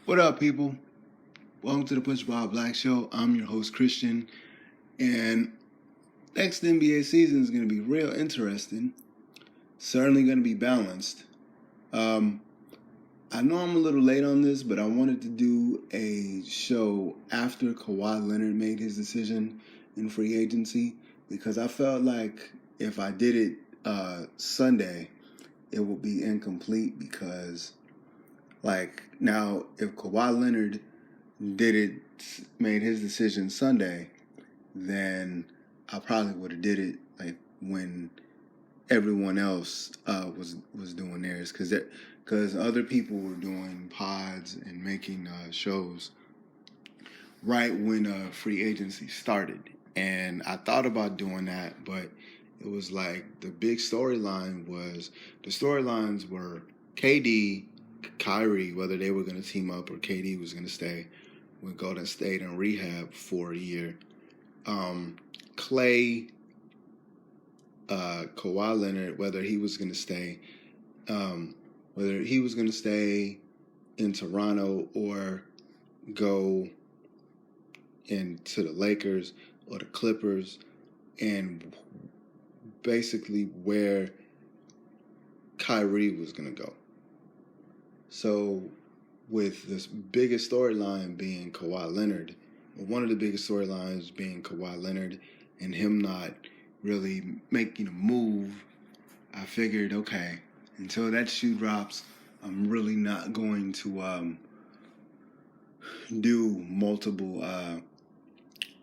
What up, people? Welcome to the Push By Black Show. I'm your host, Christian, and next NBA season is going to be real interesting. Certainly going to be balanced. I know I'm a little late on this, but I wanted to do a show after Kawhi Leonard made his decision in free agency because I felt like if I did it Sunday, it would be incomplete because, now if Kawhi Leonard made his decision Sunday, then I probably would have did it when everyone else was doing theirs, because other people were doing pods and making shows right when free agency started, and I thought about doing that, but it was like the storylines were KD, Kyrie, whether they were going to team up or KD was going to stay with Golden State in rehab for a year. Clay, Kawhi Leonard, whether he was going to stay in Toronto or go into the Lakers or the Clippers, and basically where Kyrie was going to go. So with this biggest storyline being Kawhi Leonard, one of the biggest storylines being Kawhi Leonard and him not really making a move, I figured, okay, until that shoe drops, I'm really not going to do multiple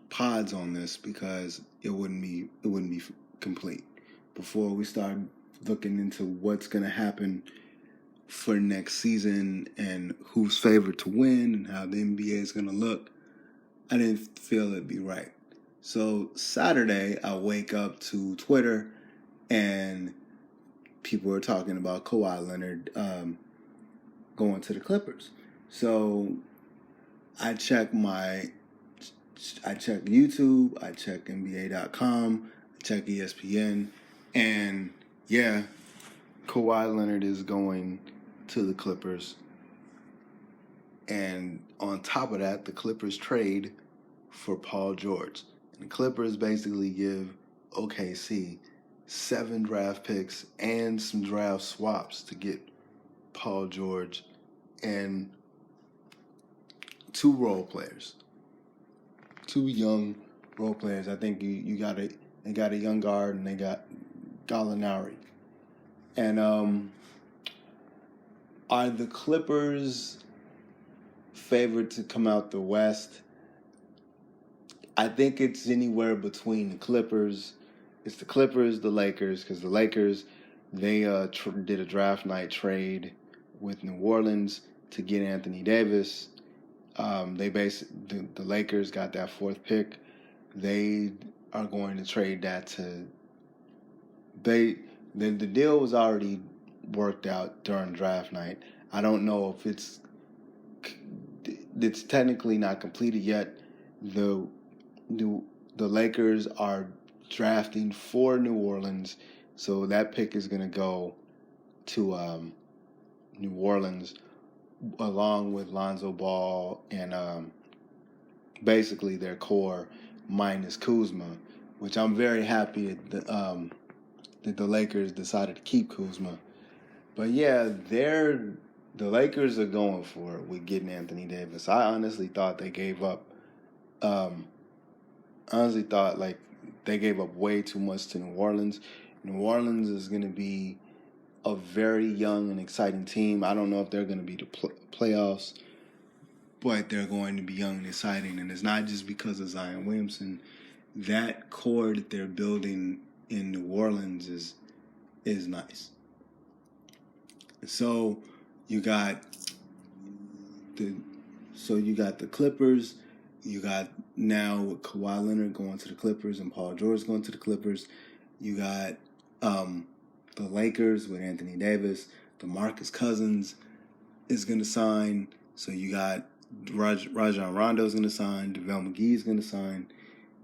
pods on this because it wouldn't be complete. Before we start looking into what's going to happen for next season and who's favored to win and how the NBA is going to look, I didn't feel it'd be right. So Saturday, I wake up to Twitter and people are talking about Kawhi Leonard going to the Clippers. So I check YouTube, I check NBA.com, I check ESPN, and yeah, Kawhi Leonard is going to the Clippers. And on top of that, the Clippers trade for Paul George. And the Clippers basically give OKC 7 draft picks and some draft swaps to get Paul George and 2 role players. 2 young role players. I think they got a young guard and they got Gallinari. And are the Clippers favored to come out the West? I think it's anywhere between the Clippers. It's the Clippers, the Lakers, because the Lakers, they did a draft night trade with New Orleans to get Anthony Davis. The Lakers got that 4th pick. They are going to trade that to. The deal was already worked out during draft night. I don't know if it's technically not completed yet. The Lakers are drafting for New Orleans, so that pick is going to go to New Orleans along with Lonzo Ball and basically their core minus Kuzma, which I'm very happy that the Lakers decided to keep Kuzma. But yeah, the Lakers are going for it with getting Anthony Davis. I honestly thought they gave up. They gave up way too much to New Orleans. New Orleans is going to be a very young and exciting team. I don't know if they're going to be the playoffs, but they're going to be young and exciting. And it's not just because of Zion Williamson. That core that they're building in New Orleans is nice. So you got the Clippers. You got now with Kawhi Leonard going to the Clippers and Paul George going to the Clippers. You got the Lakers with Anthony Davis. DeMarcus Cousins is going to sign. So you got Rajon Rondo is going to sign. JaVale McGee is going to sign.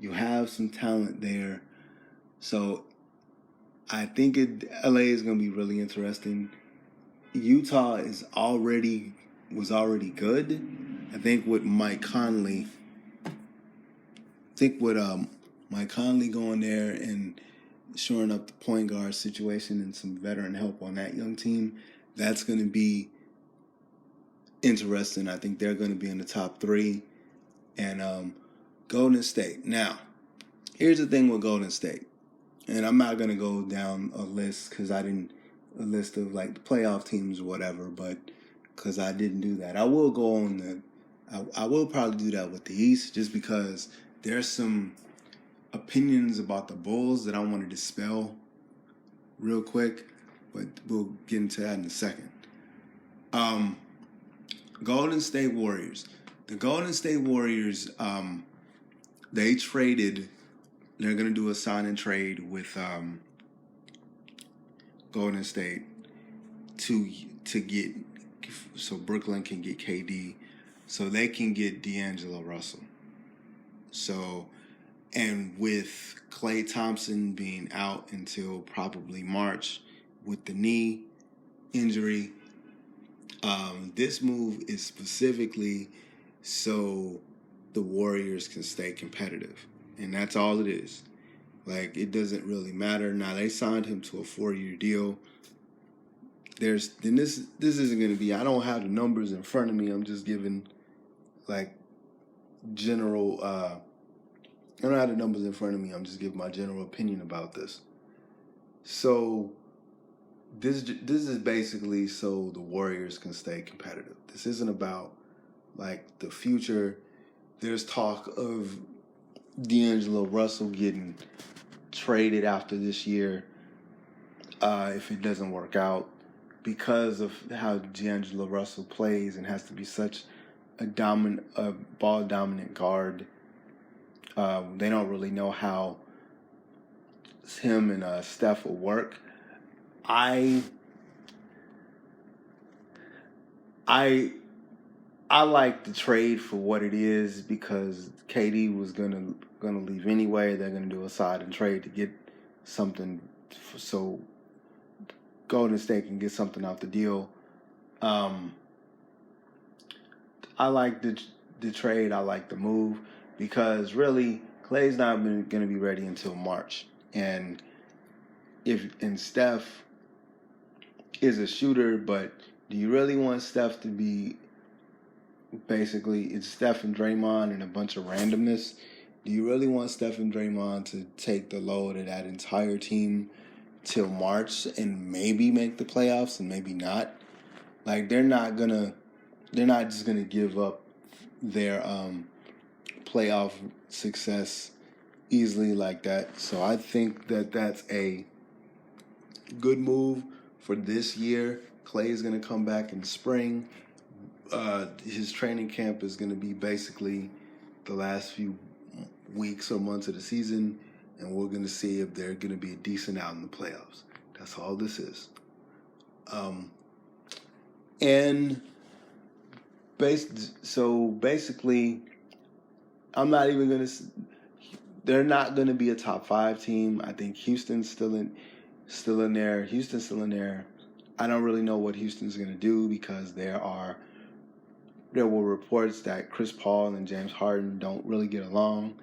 You have some talent there. So I think LA is going to be really interesting. Utah is already was already good. I think with Mike Conley, Mike Conley going there and shoring up the point guard situation and some veteran help on that young team, that's going to be interesting. I think they're going to be in the top three. And Golden State. Now, here's the thing with Golden State. And I'm not going to go down a list because I didn't, a list of like the playoff teams or whatever, but because I didn't do that. I will go on I will probably do that with the East just because there's some opinions about the Bulls that I want to dispel real quick, but we'll get into that in a second. Golden State Warriors. The Golden State Warriors, they traded. They're going to do a sign and trade with Golden State to get so Brooklyn can get KD, so they can get D'Angelo Russell. So, and with Klay Thompson being out until probably March with the knee injury, this move is specifically so the Warriors can stay competitive. And that's all it is. Like, it doesn't really matter. Now, they signed him to a 4-year deal. This isn't going to be, I don't have the numbers in front of me. I'm just giving, like, general, I don't have the numbers in front of me. I'm just giving my general opinion about this. So, this is basically so the Warriors can stay competitive. This isn't about, like, the future. There's talk of D'Angelo Russell getting traded after this year if it doesn't work out because of how D'Angelo Russell plays and has to be such a ball dominant guard. They don't really know how him and Steph will work. I like the trade for what it is because KD was gonna leave anyway. They're gonna do a sign and trade to get something, so Golden State can get something out the deal. I like the trade. I like the move because really Klay's not gonna be ready until March, and Steph is a shooter, but do you really want Steph to be? Basically, it's Steph and Draymond and a bunch of randomness. Do you really want Steph and Draymond to take the load of that entire team till March and maybe make the playoffs and maybe not? Like, they're not just gonna give up their playoff success easily like that. So I think that that's a good move for this year. Klay is gonna come back in the spring. His training camp is going to be basically the last few weeks or months of the season, and we're going to see if they're going to be decent out in the playoffs. That's all this is. So basically, I'm not even going to. They're not going to be a top 5 team. I think Houston's still in there. Houston's still in there. I don't really know what Houston's going to do because there were reports that Chris Paul and James Harden don't really get along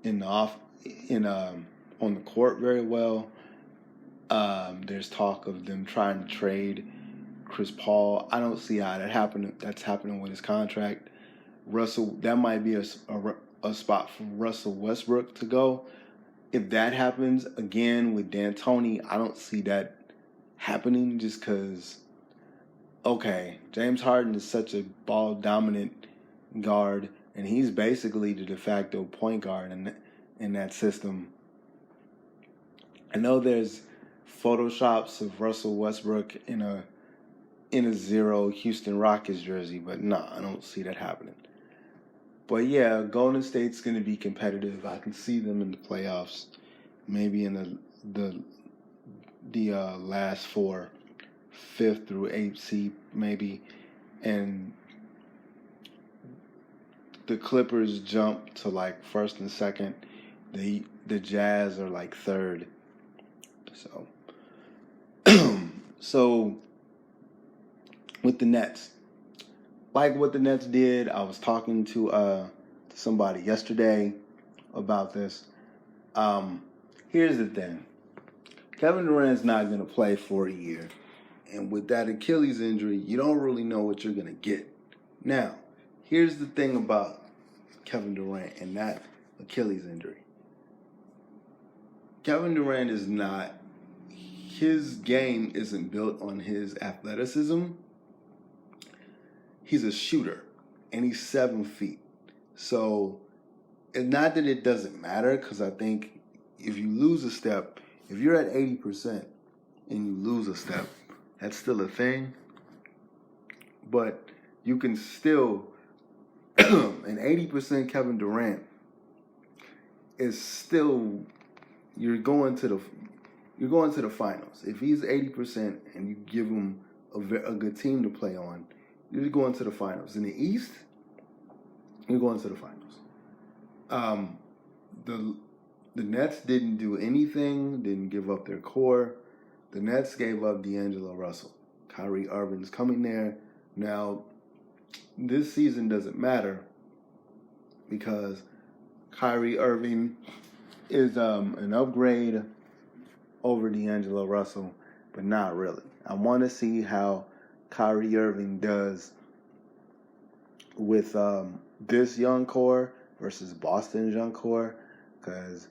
on the court very well. There's talk of them trying to trade Chris Paul. I don't see how that's happening with his contract. That might be a spot for Russell Westbrook to go. If that happens again with D'Antoni, I don't see that happening just because. Okay, James Harden is such a ball-dominant guard, and he's basically the de facto point guard in that system. I know there's photoshops of Russell Westbrook in a 0 Houston Rockets jersey, but nah, I don't see that happening. But yeah, Golden State's going to be competitive. I can see them in the playoffs, maybe in the last 4. 5th through 8th seed maybe, and the Clippers jump to like 1st and 2nd. The Jazz are like 3rd. So with the Nets, like what the Nets did. I was talking to somebody yesterday about this. Here's the thing. Kevin Durant's not going to play for a year. And with that Achilles injury, you don't really know what you're going to get. Now, here's the thing about Kevin Durant and that Achilles injury. Kevin Durant is not, his game isn't built on his athleticism. He's a shooter, and he's 7 feet. So, it's not that it doesn't matter, because I think if you lose a step, if you're at 80% and you lose a step, that's still a thing. But you can still, an 80% Kevin Durant is still, you're going to the finals. If he's 80% and you give him a good team to play on, you're going to the finals. In the East, you're going to the finals. The Nets didn't do anything, didn't give up their core. The Nets gave up D'Angelo Russell. Kyrie Irving's coming there. Now, this season doesn't matter because Kyrie Irving is an upgrade over D'Angelo Russell, but not really. I want to see how Kyrie Irving does with this young core versus Boston's young core, because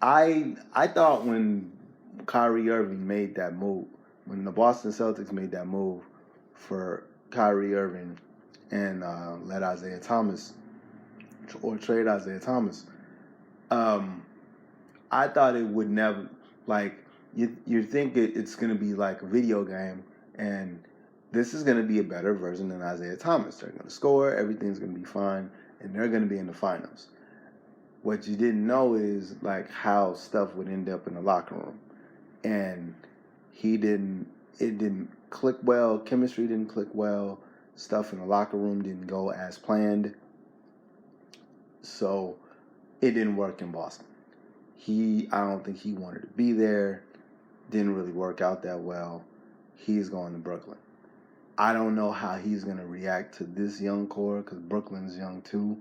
I thought when Kyrie Irving made that move, when the Boston Celtics made that move for Kyrie Irving and let Isaiah Thomas or trade Isaiah Thomas, I thought it would never, like, you think it's going to be like a video game, and this is going to be a better version than Isaiah Thomas. They're going to score, everything's going to be fine, and they're going to be in the finals. What you didn't know is, like, how stuff would end up in the locker room. And it didn't click well, chemistry didn't click well, stuff in the locker room didn't go as planned. So it didn't work in Boston. I don't think he wanted to be there. Didn't really work out that well. He's going to Brooklyn. I don't know how he's going to react to this young core, because Brooklyn's young too.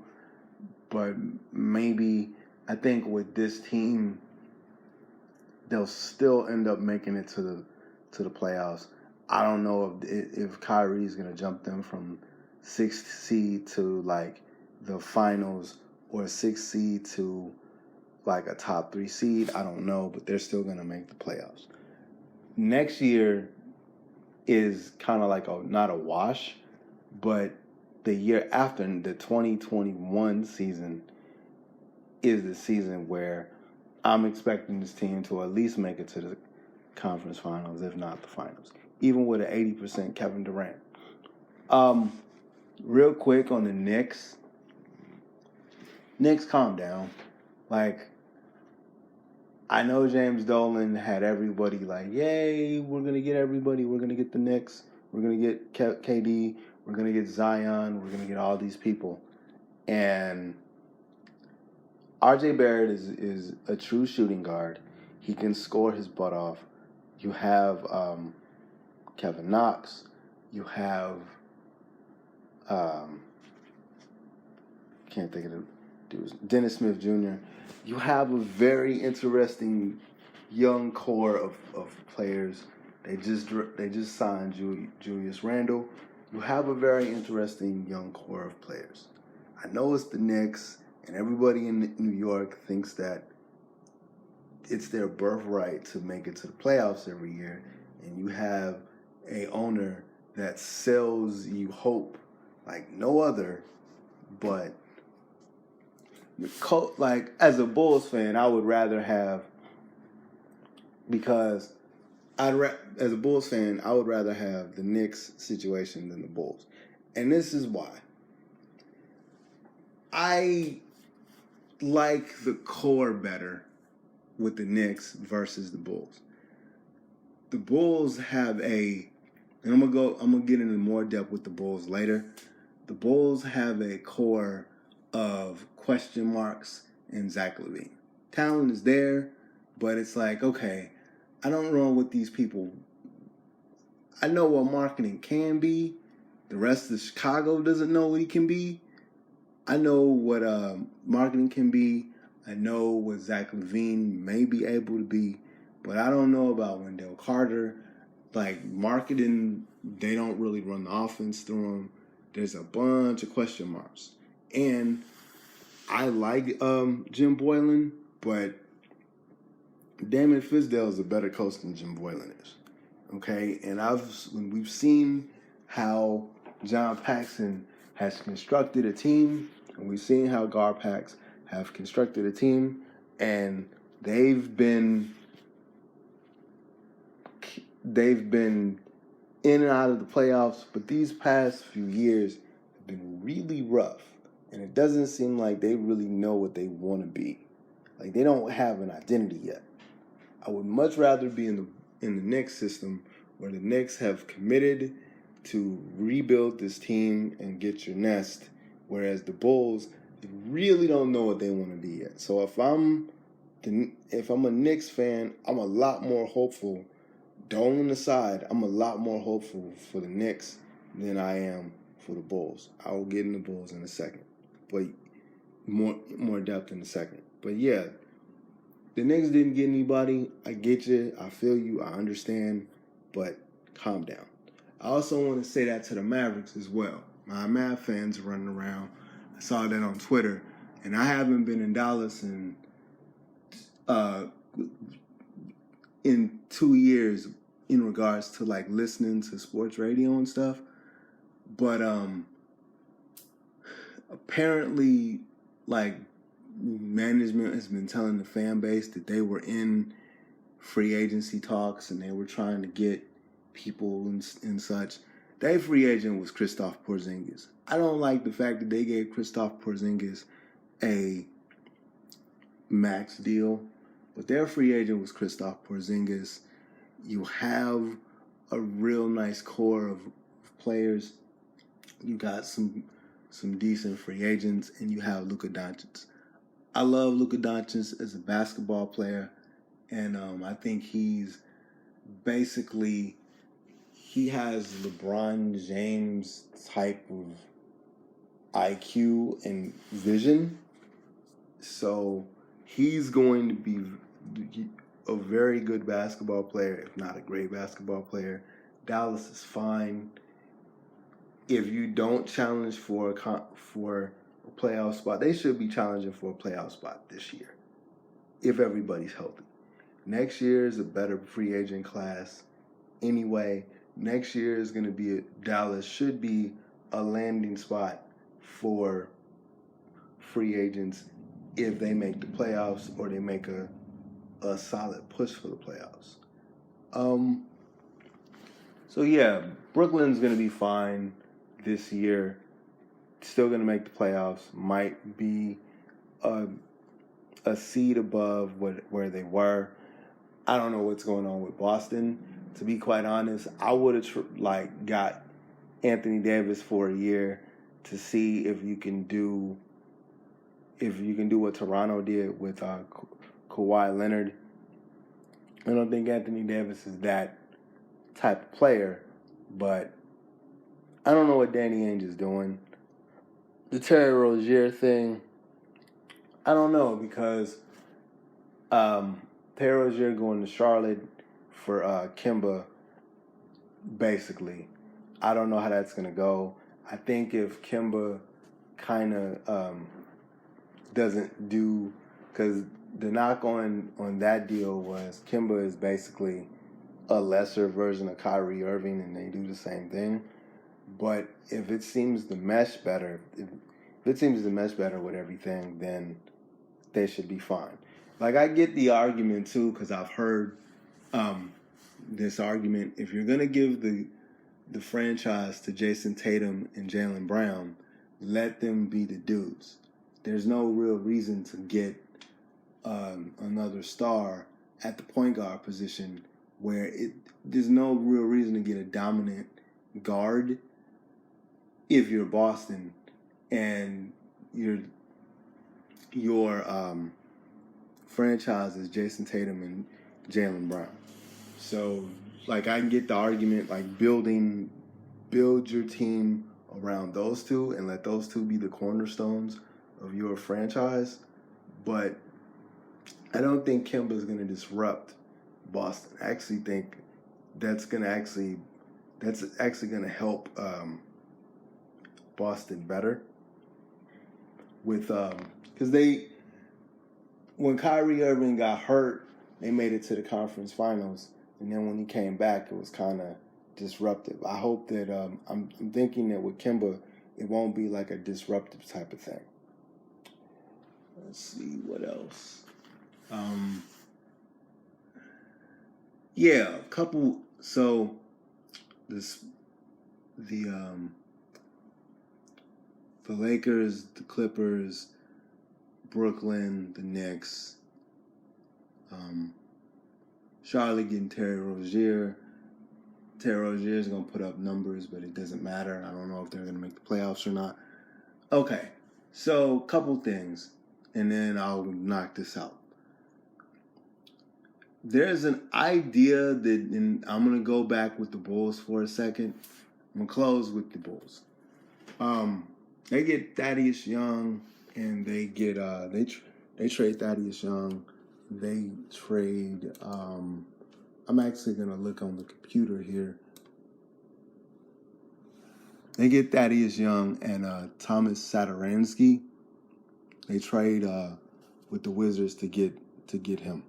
But maybe, I think with this team, they'll still end up making it to the playoffs. I don't know if Kyrie's going to jump them from 6th seed to like the finals, or 6th seed to like a top 3 seed. I don't know, but they're still going to make the playoffs. Next year is kind of like not a wash, but the year after, the 2021 season, is the season where I'm expecting this team to at least make it to the conference finals, if not the finals, even with an 80% Kevin Durant. Real quick on the Knicks. Knicks, calm down. Like, I know James Dolan had everybody like, yay, we're going to get everybody. We're going to get the Knicks. We're going to get KD. We're going to get Zion. We're going to get all these people. And RJ Barrett is a true shooting guard. He can score his butt off. You have Kevin Knox. You have can't think of the dudes. Dennis Smith Jr. You have a very interesting young core of players. They just signed Julius Randle. You have a very interesting young core of players. I know it's the Knicks, and everybody in New York thinks that it's their birthright to make it to the playoffs every year, and you have a owner that sells you hope like no other. But like, as a Bulls fan, I would rather have, because as a Bulls fan, I would rather have the Knicks situation than the Bulls. And this is why. I like the core better with the Knicks versus the Bulls. The Bulls have and I'm gonna get into more depth with the Bulls later. The Bulls have a core of question marks and Zach LaVine. Talent is there, but it's like, okay, I don't know what these people. I know what marketing can be, The rest of Chicago doesn't know what he can be. I know what marketing can be. I know what Zach LaVine may be able to be, but I don't know about Wendell Carter. Like, marketing, they don't really run the offense through him. There's a bunch of question marks. And I like Jim Boylan, but Damon Fisdale is a better coach than Jim Boylan is. Okay? And when we've seen how John Paxson has constructed a team, and we've seen how Garpax have constructed a team, and they've been in and out of the playoffs, but these past few years have been really rough, and it doesn't seem like they really know what they want to be. Like, they don't have an identity yet. I would much rather be in the Knicks system, where the Knicks have committed to rebuild this team and get your nest, whereas the Bulls, they really don't know what they want to be yet. So if I'm a Knicks fan, I'm a lot more hopeful. Dolan aside, I'm a lot more hopeful for the Knicks than I am for the Bulls. I will get in the Bulls in a second, but more depth in a second. But yeah, the Knicks didn't get anybody. I get you. I feel you. I understand. But calm down. I also want to say that to the Mavericks as well. My Mav fans are running around. I saw that on Twitter, and I haven't been in Dallas in 2 years in regards to like listening to sports radio and stuff. But apparently, like, management has been telling the fan base that they were in free agency talks and they were trying to get people and such. Their free agent was Kristaps Porzingis. I don't like the fact that they gave Kristaps Porzingis a max deal, but their free agent was Kristaps Porzingis. You have a real nice core of players. You got some decent free agents, and you have Luka Doncic. I love Luka Doncic as a basketball player, and I think he's basically, he has LeBron James type of IQ and vision. So he's going to be a very good basketball player, if not a great basketball player. Dallas is fine. If you don't challenge for a playoff spot, they should be challenging for a playoff spot this year, if everybody's healthy. Next year is a better free agent class anyway. Next year is going to be, Dallas should be a landing spot for free agents if they make the playoffs or they make a solid push for the playoffs. So yeah, Brooklyn's going to be fine this year. Still going to make the playoffs. Might be a seed above where they were. I don't know what's going on with Boston. To be quite honest, I would have got Anthony Davis for a year to see if you can do what Toronto did with Kawhi Leonard. I don't think Anthony Davis is that type of player, but I don't know what Danny Ainge is doing. The Terry Rozier thing, I don't know, because Terry Rozier going to Charlotte for Kemba, basically. I don't know how that's going to go. I think if Kemba kind of doesn't do, because the knock on that deal was Kemba is basically a lesser version of Kyrie Irving, and they do the same thing. But if it seems to mesh better, with everything, then they should be fine. Like, I get the argument too, because I've heard this argument. If you're gonna give the franchise to Jason Tatum and Jaylen Brown, let them be the dudes. There's no real reason to get another star at the point guard position where there's no real reason to get a dominant guard if you're Boston and your franchise is Jason Tatum and Jaylen Brown. So, like, I can get the argument, like, building build your team around those two and let those two be the cornerstones of your franchise. But I don't think Kemba's going to disrupt Boston. I actually think that's actually going to help Boston better with because when Kyrie Irving got hurt, they made it to the conference finals, and then when he came back, it was kind of disruptive. I hope that I'm thinking that with Kemba, it won't be like a disruptive type of thing. Let's see what else. Yeah, a couple. So the Lakers, the Clippers, Brooklyn, the Knicks, Charlotte getting Terry Rozier. Terry Rozier is going to put up numbers, but it doesn't matter. I don't know if they're going to make the playoffs or not. Okay, so a couple things, and then I'll knock this out. There's an idea that, and I'm going to go back with the Bulls for a second. I'm going to close with the Bulls. They get Thaddeus Young, and they get they trade Thaddeus Young. They trade. I'm actually gonna look on the computer here. They get Thaddeus Young and Thomas Satoransky. They trade with the Wizards to get him.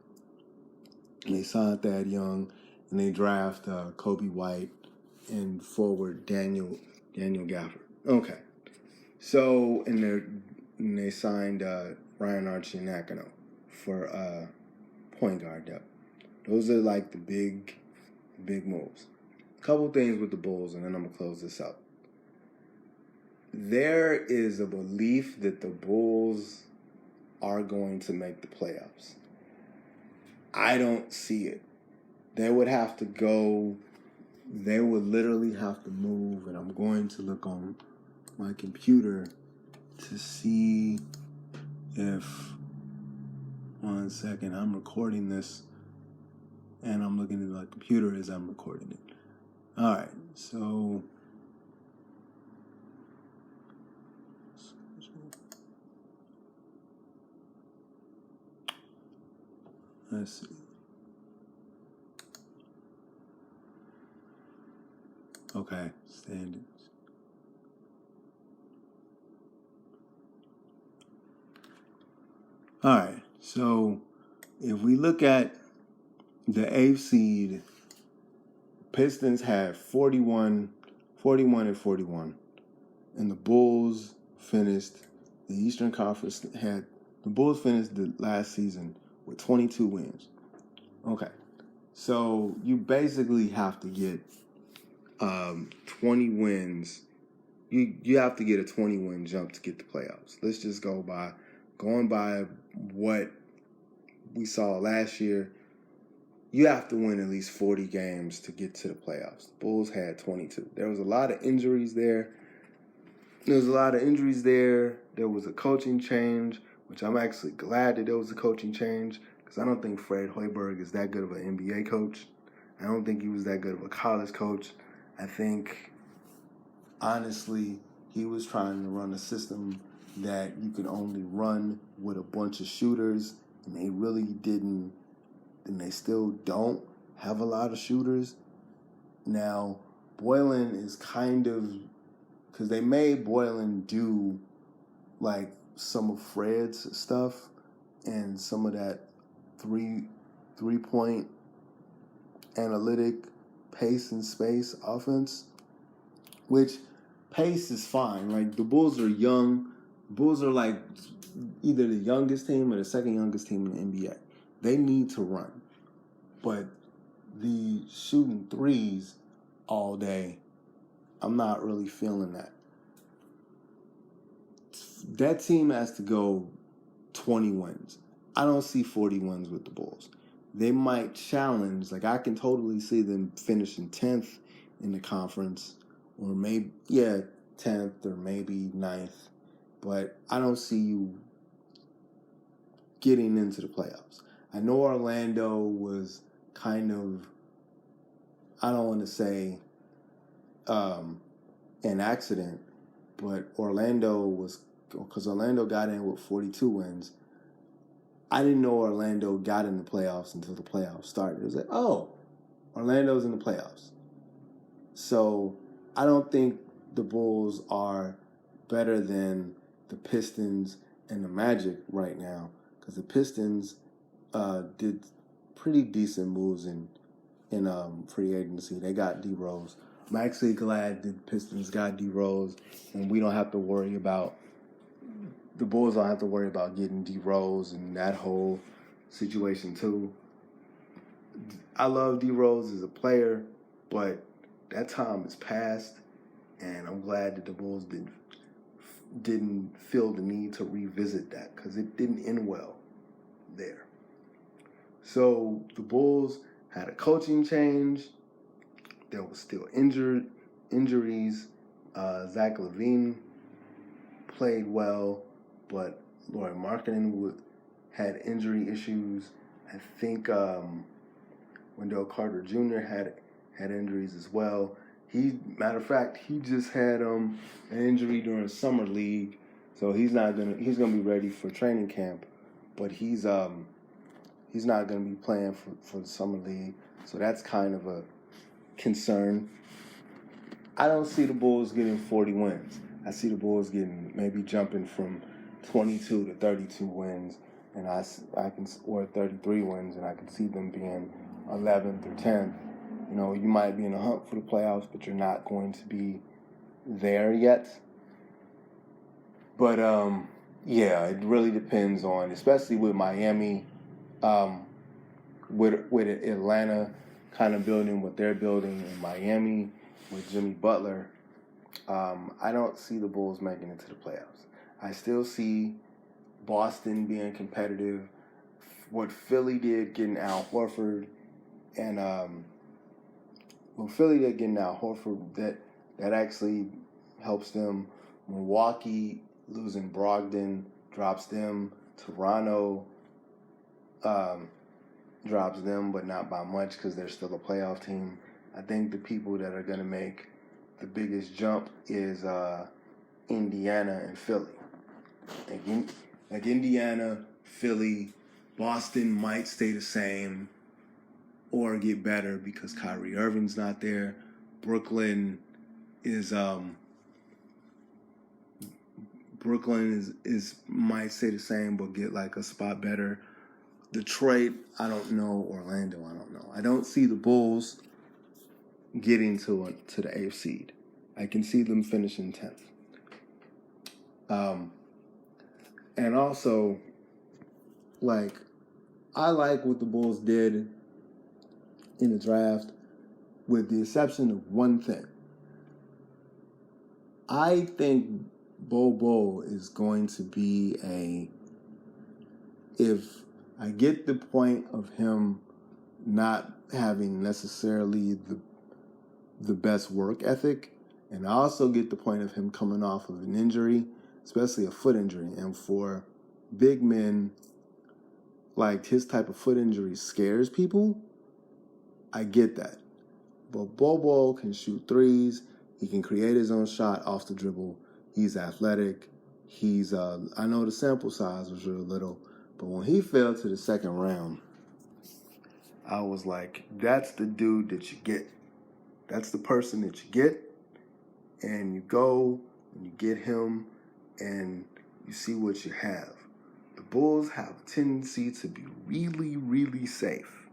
And they signed Thad Young, and they draft Kobe White and forward Daniel Gafford. Okay. So, and they signed Ryan Arcidiacono for point guard depth. Those are like the big moves. A couple things with the Bulls, and then I'm going to close this out. There is a belief that the Bulls are going to make the playoffs. I don't see it. They would literally have to move, and I'm going to look on my computer to see if, one second, I'm recording this and I'm looking at my computer as I'm recording it. All right, so let's see. Okay, standings. All right, so if we look at the 8th seed, Pistons had 41 and 41. And the Bulls finished, the Eastern Conference the Bulls finished the last season with 22 wins. Okay, so you basically have to get 20 wins. You have to get a 20-win jump to get the playoffs. Let's just going by what we saw last year. You have to win at least 40 games to get to the playoffs. The Bulls had 22. There was a lot of injuries there. There was a coaching change, which I'm actually glad that there was a coaching change because I don't think Fred Hoiberg is that good of an NBA coach. I don't think he was that good of a college coach. I think, honestly, he was trying to run a system that you could only run with a bunch of shooters, and they really didn't, and they still don't have a lot of shooters. Now, Boylen is kind of, because they made Boylen do like some of Fred's stuff and some of that three-point analytic pace and space offense, which pace is fine. Like, the Bulls are young. The Bulls are like either the youngest team or the second youngest team in the NBA. They need to run. But the shooting threes all day, I'm not really feeling that. That team has to go 20 wins. I don't see 40 wins with the Bulls. They might challenge. Like, I can totally see them finishing 10th in the conference, or maybe, 10th or maybe 9th. But I don't see you getting into the playoffs. I know Orlando was kind of, I don't want to say an accident, but because Orlando got in with 42 wins. I didn't know Orlando got in the playoffs until the playoffs started. It was like, oh, Orlando's in the playoffs. So I don't think the Bulls are better than the Pistons and the Magic right now, because the Pistons did pretty decent moves in free agency. They got D Rose. I'm actually glad the Pistons got D Rose, and we don't have to worry about the Bulls don't have to worry about getting D Rose and that whole situation too. I love D Rose as a player, but that time is past, and I'm glad that the Bulls didn't feel the need to revisit that, because it didn't end well there. So the Bulls had a coaching change. There was still injuries. Zach LaVine played well, but Lauri Markkanen had injury issues. I think Wendell Carter Jr. had injuries as well. Matter of fact, he just had an injury during summer league, so he's gonna be ready for training camp, but he's not gonna be playing for the summer league, so that's kind of a concern. I don't see the Bulls getting 40 wins. I see the Bulls maybe jumping from 22 to 32 wins, and or 33 wins, and I can see them being 11th or 10th. You know, you might be in a hunt for the playoffs, but you're not going to be there yet. But yeah, it really depends on, especially with Miami, with Atlanta kind of building what they're building in Miami with Jimmy Butler. I don't see the Bulls making it to the playoffs. I still see Boston being competitive. What Philly did getting Al Horford, and that actually helps them. Milwaukee losing Brogdon drops them. Toronto drops them, but not by much, because they're still a playoff team. I think the people that are going to make the biggest jump is Indiana and Philly. Like Indiana, Philly, Boston might stay the same or get better because Kyrie Irving's not there. Brooklyn is might stay the same but get like a spot better. Detroit, I don't know. Orlando, I don't know. I don't see the Bulls getting to the 8th seed. I can see them finishing 10th. And also, I like what the Bulls did in the draft, with the exception of one thing. I think Bobo is going to be if I get the point of him not having necessarily the best work ethic, and I also get the point of him coming off of an injury, especially a foot injury. And for big men, like, his type of foot injury scares people. I get that. But Bobo can shoot threes. He can create his own shot off the dribble. He's athletic. I know the sample size was real little, but when he fell to the second round, I was like, that's the dude that you get. That's the person that you get. And you go and you get him and you see what you have. The Bulls have a tendency to be really, really safe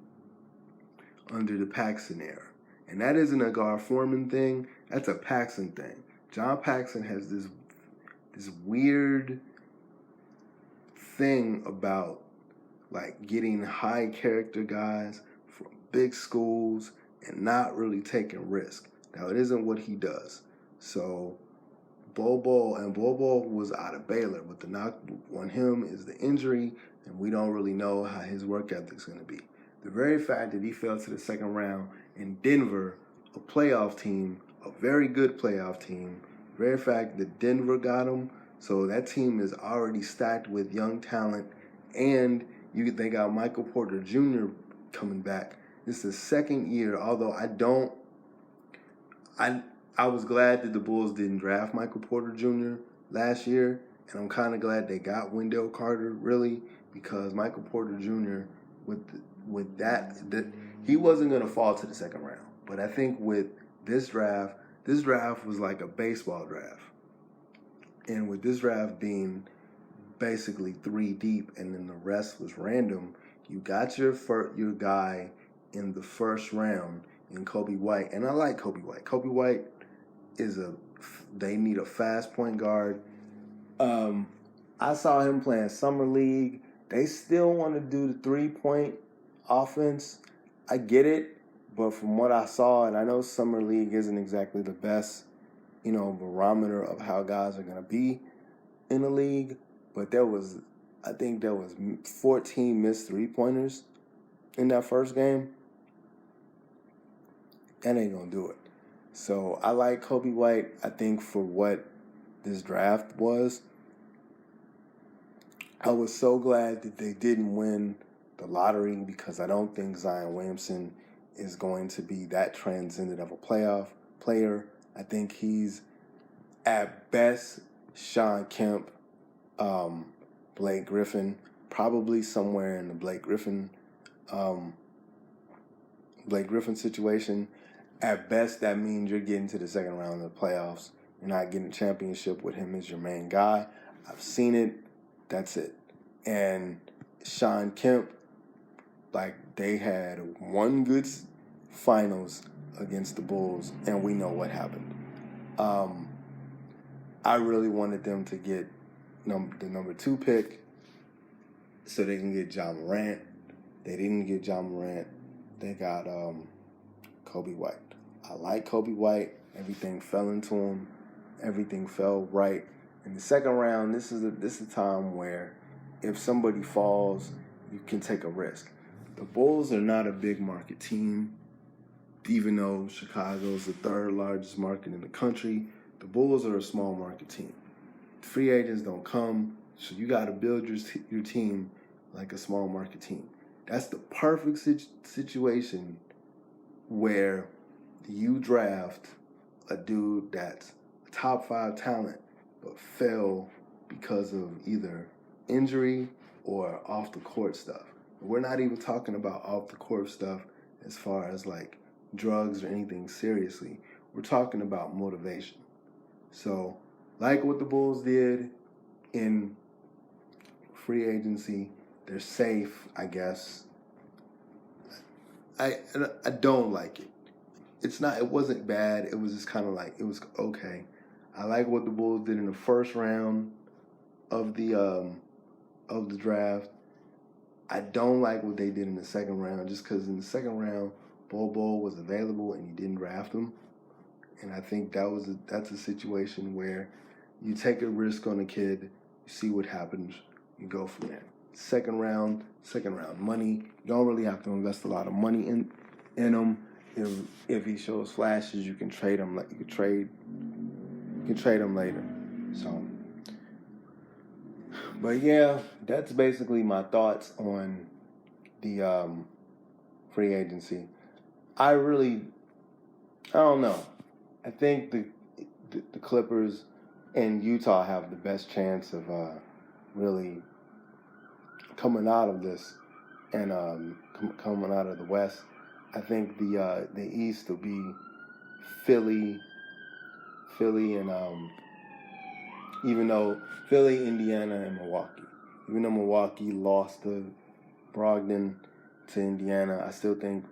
under the Paxson era. And that isn't a Gar Forman thing. That's a Paxson thing. John Paxson has this weird thing about, like, getting high character guys from big schools and not really taking risk. Now, it isn't what he does. So Bobo was out of Baylor, but the knock on him is the injury, and we don't really know how his work ethic's going to be. The very fact that he fell to the second round in Denver, a playoff team, a very good playoff team, the very fact that Denver got him, so that team is already stacked with young talent, and they got Michael Porter Jr. coming back. This is the second year, although I was glad that the Bulls didn't draft Michael Porter Jr. last year, and I'm kind of glad they got Wendell Carter, really, because Michael Porter Jr. with that he wasn't going to fall to the second round. But I think with this draft was like a baseball draft. And with this draft being basically 3 deep and then the rest was random, you got your guy in the first round in Kobe White. And I like Kobe White. Kobe White they need a fast point guard. I saw him playing Summer League. They still want to do the 3-point offense. I get it, but from what I saw, and I know Summer League isn't exactly the best, barometer of how guys are going to be in the league, but I think there was 14 missed 3-pointers in that first game. That ain't going to do it. So I like Kobe White. I think for what this draft was, I was so glad that they didn't win the lottery because I don't think Zion Williamson is going to be that transcendent of a playoff player. I think he's at best Sean Kemp, Blake Griffin, probably somewhere in the Blake Griffin situation. At best, that means you're getting to the second round of the playoffs. You're not getting a championship with him as your main guy. I've seen it. That's it. And Sean Kemp, they had one good finals against the Bulls, and we know what happened. I really wanted them to get the number 2 pick so they can get Ja Morant. They didn't get Ja Morant. They got Kobe White. I like Kobe White. Everything fell into him. Everything fell right. In the second round, this is a time where if somebody falls, you can take a risk. The Bulls are not a big market team, even though Chicago's the 3rd largest market in the country. The Bulls are a small market team. Free agents don't come, so you got to build your team like a small market team. That's the perfect situation where you draft a dude that's a top 5 talent but fell because of either injury or off the court stuff. We're not even talking about off the court stuff as far as drugs or anything seriously. We're talking about motivation. So, like what the Bulls did in free agency, they're safe, I guess. I don't like it. It wasn't bad. It was just kind of it was okay. I like what the Bulls did in the first round of the draft. I don't like what they did in the second round, just because in the second round, Bol was available and you didn't draft him. And I think that's a situation where you take a risk on a kid, you see what happens, you go from there. Second round money. You don't really have to invest a lot of money in him. If he shows flashes, you can trade him. You can trade him later. So, but yeah, that's basically my thoughts on the free agency. I don't know. I think the Clippers and Utah have the best chance of really coming out of this and coming out of the West. I think the East will be Philly, and even though Philly, Indiana, and Milwaukee. Even though Milwaukee lost to Brogdon to Indiana, I still think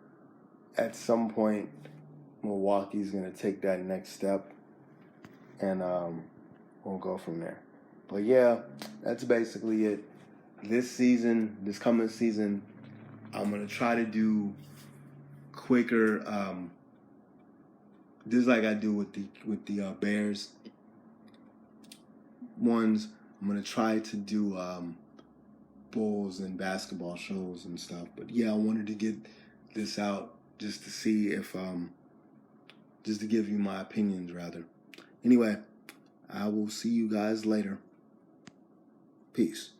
at some point Milwaukee's going to take that next step, and we'll go from there. But yeah, that's basically it. This coming season, I'm going to try to do quicker, just like I do with the Bears ones. I'm going to try to do Bulls and basketball shows and stuff. But yeah, I wanted to get this out just to see if, just to give you my opinions, rather. Anyway, I will see you guys later. Peace.